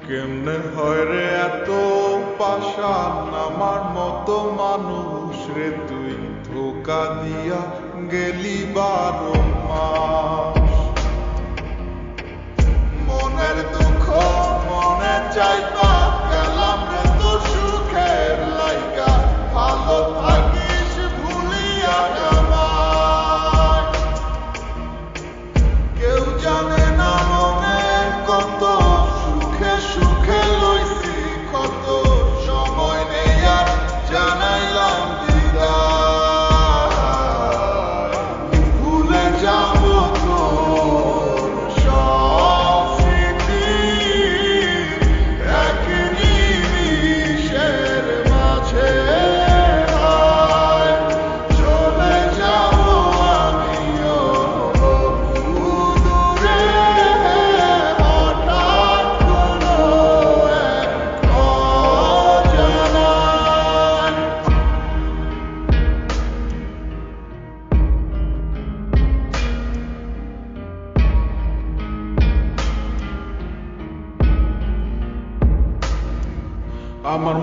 কেমনে হয় রে এত পাষাণ আমার মতো মানুষ রে তুই ধোকা দিয়া গেলি 12 মাস মনের দুঃখ মনে চাইবা গেলাম রে তোর সুখের লাইগা ভালো থাকিস ভুলিয়া আমায় কেউ জানে না মনে কত সুখে সুখে লইছি কত সময় নেই আর জানাইলাম বিদায় ভুলে যাব তোর সব স্মৃতি এক নিমিষের মাঝে হায় চলে যাব আমিও দূরে হঠাৎ কোনো এক অজানায় আমার